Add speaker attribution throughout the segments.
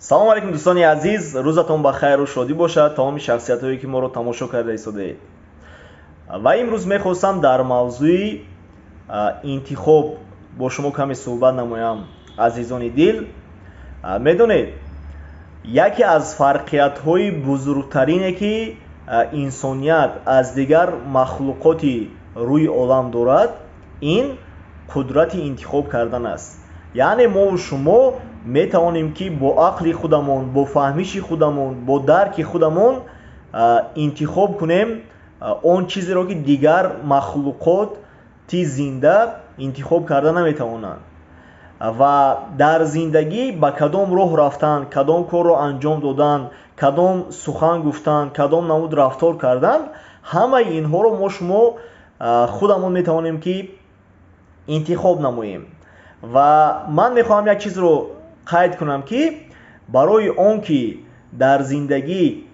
Speaker 1: салом алейкум дӯстони азиз, рӯзатон ба хайру шодӣ бошад тамоми шахсиятҳое ки моро тамошо карда истодаед. Ва имрӯз мехостам дар мавзӯи интихоб бо шумо каме суҳбат намоям. Азизони дил, медонед яке аз фарқиятҳои бузургтарине ки инсоният аз дигар махлуқоти рӯи олам дорад, ин қудрати интихоб кардан аст. яъне мо шумо метавонем ки бо ақли худамон, бо фаҳмиши худамон, бо дарки худамон интихоб кунем он чизеро ки дигар махлуқоти зинда интихоб карда наметавонанд. ва дар зиндагӣ ба кадом роҳ рафтан, кадом корро анҷом додан, кадом сухан гуфтан, кадом намуд рафтор кардан, ҳамаи инҳоро мо шумо худамон метавонем ки интихоб намоем. ва ман мехоҳам як чизро қайд кунам ки барои он ки дар зиндагӣ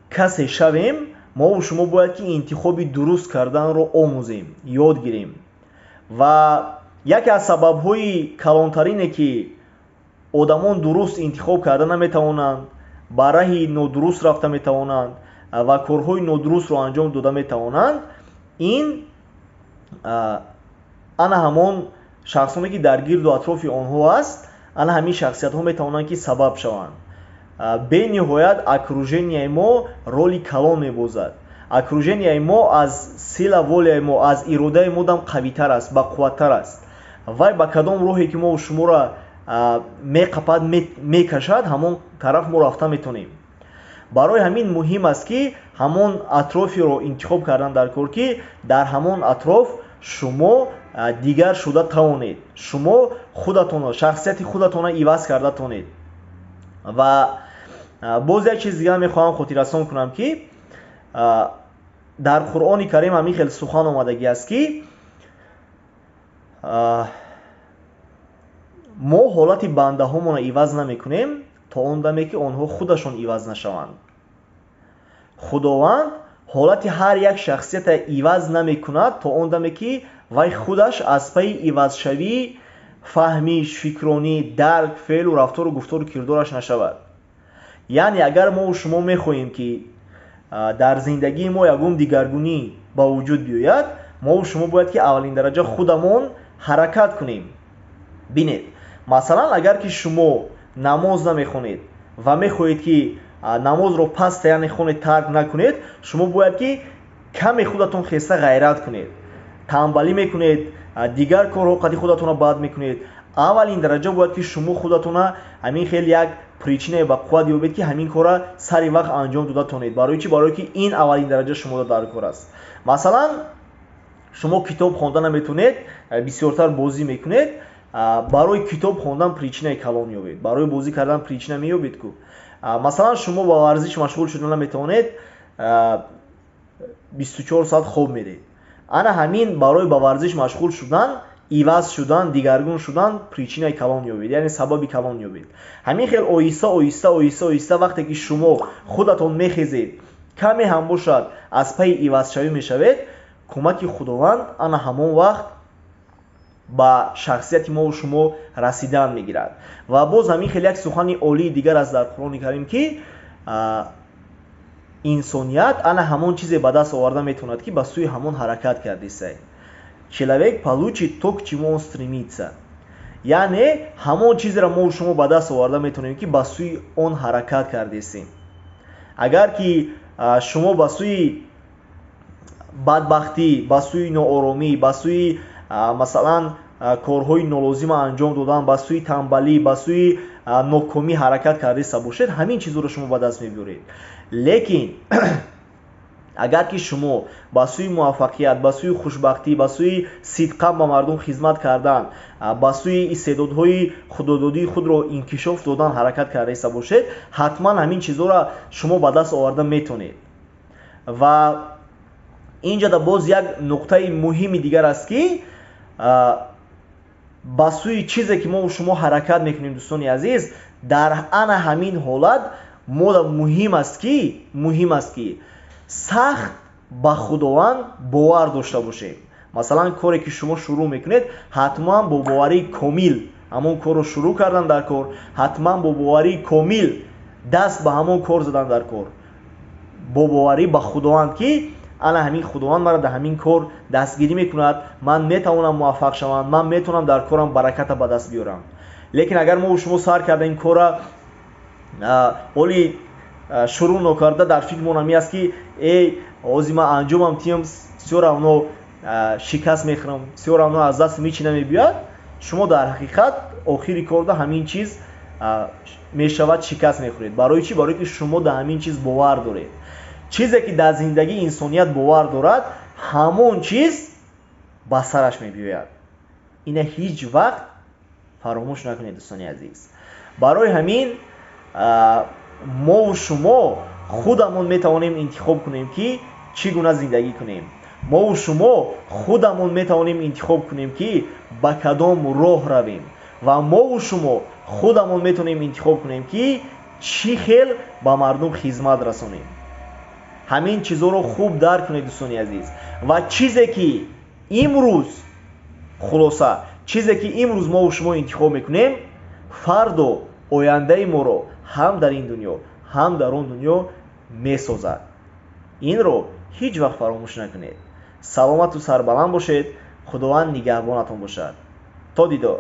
Speaker 1: касе шавем, мо шумо бояд ки интихоби дуруст карданро омӯзем, ёд гирем. ва яке аз сабабҳои калонтарине ки одамон дуруст интихоб карда наметавонанд, ба раҳи нодуруст рафта метавонанд ва корҳои нодурустро анҷом дода метавонанд, ин ана ҳамон шахсоне ки дар гирду атрофи онҳо аст, ана ҳамин шахсиятҳо метавонанд ки сабаб шаванд. бениҳоят окруженияи мо роли калон мебозад. окруженияи мо аз сила волияи мо, аз иродаи мо дам қавитар аст, бақувваттар аст. вай ба кадом роҳе ки мо шуморо меқапад, мекашад, ҳамон тараф мо рафта метонем. барои ҳамин муҳим аст ки ҳамон атрофиро интихоб кардан дар кор ки дар ҳамон атроф шумо дигар шуда тавонед, шумо худатонро, шахсияти худатонро иваз карда тонед. ва боз як чиз дига мехоҳам хотиррасон кунам ки дар Қуръони Карим ҳамин хел сухан омадагӣ аст ки мо ҳолати бандаҳомонро иваз намекунем то он даме ки онҳо худашон иваз нашаванд. худованд ҳолати ҳар як шахсиятро иваз намекунад то он даме ки вай худаш аз пайи ивазшавӣ фаҳмиш, фикронӣ, дарк, феълу рафтору гуфтору кирдораш нашавад. яъне агар мо шумо мехоҳем ки дар зиндагии мо ягон дигаргунӣ ба вуҷуд биёяд, мо шумо бояд ки аввалин дараҷа худамон ҳаракат кунем. бинед, масалан агар ки шумо намоз намехонед ва мехоҳед ки намозро паста, яъне хоне тарк накунед, шумо бояд ки каме худатон хеста ғайрат кунед. танбалӣ мекунед, дигар корҳо қади худатонро бад мекунед. аввалин дараҷа бояд ки шумо худатонро ҳамин хел як причинаи ба қувват ёбед ки ҳамин корро сари вақт анҷом дода тонед. барои чӣ? барое ки ин аввалин дараҷа шумо дар кор аст. масалан шумо китоб хонда наметонед, бисёртар бозӣ мекунед, барои китоб хондан причинаи калон ёбед, барои бозӣ кардан причина меёбед ку. масалан шумо ба варзиш машғул шуда наметавонед, 24 соат хоб медед. ана ҳамин барои ба варзиш машғул шудан, иваз шудан, дигаргун шудан причинаи калон ёбед, яъне сабаби калон ёбед. ҳамин хел оҳиста оҳиста вақте ки шумо худатон мехезед, каме ҳам бошад аз пайи ивазшавӣ мешавед, кӯмаки худованд ана ҳамон вақт ба шахсияти мо шумо расидан мегирад. ва боз ҳамин хел як сухани олии дигар аст дар Қуръони Карим ки инсоният ана ҳамон чизе ба даст оварда метавонад ки ба сӯи ҳамон ҳаракат кардесай. Человек получит то, к чему он стремится. яъне ҳамон чизеро мо шумо ба даст оварда метавонем ки ба сӯи он ҳаракат кардесем. агар ки шумо ба сӯи бадбахтӣ, ба сӯи нооромӣ, ба сӯи масалан корҳои нолозима анҷом додан, ба сӯи танбалӣ, ба сӯи нокомӣ ҳаракат кардаиста бошед, ҳамин чизро шумо ба даст мебиёред. лекин агар ки шумо ба сӯи муваффақият, ба сӯи хушбахтӣ, ба сӯи сидқан ба мардум хизмат кардан, ба сӯи истеъдодҳои худододии худро инкишоф додан ҳаракат кардаиста бошед, ҳатман ҳамин чизоро шумо ба даст оварда метавонед. ва инҷода боз як нуқтаи муҳими дигар аст ки ба сӯи чизе ки мо шумо ҳаракат мекунем. дӯстони азиз, дар ана ҳамин ҳолат муҳим аст ки сахт ба худованд бовар дошта бошем. масалан коре ки шумо шурӯъ мекунед, ҳатман бо боварии комил ҳамон корро шурӯъ кардан дар кор, ҳатман бо боварии комил даст ба ҳамон кор задан дар кор, бо боварӣ ба худованд ки ана ҳамин худованд мара дар ҳамин кор дастгирӣ мекунад, ман метавонам муваффақ шавам, ман метавонам дар корам бараката ба даст биёрам. лекин агар мо шумо сар карда ин корра оли шурӯъ нокарда дар фикрмон ҳамин аст ки ҳозир ман анҷомам тиям все равно шикаст мехӯрам, все равно аз даст ҳеч намебиёяд, шумо дар ҳақиқат охири корда ҳамин чиз мешавад шикаст мехӯред. Барои чӣ? Барои ки шумо дар ҳамин чиз бовар доред. чизе ки дар зиндагии инсоният бовар дорад, ҳамон чиз ба сараш мебиёяд. ина ҳеҷ вақт фаромӯш накунед дӯстони азиз. Барои ҳамин мову шумо худамон метавонем интихоб кунем ки чӣ гуна зиндагӣ кунем. мову шумо худамон метавонем интихоб кунем ки ба кадом роҳ равем. ва мову шумо худамон метавонем интихоб кунем ки чӣ хел ба мардум хизмат расонем. ҳамин чизҳоро хуб дарк кунед дӯстони азиз. ва чизе ки имрӯз хулоса чизе ки имрӯз мову шумо интихоб мекунем, фардо ояндаи моро ҳам дар ин дунё ҳам дар он дунё месозад. инро ҳеҷ вақт фаромӯш накунед. саломату сарбаланд бошед. худованд нигаҳбонатон бошад. то дидор.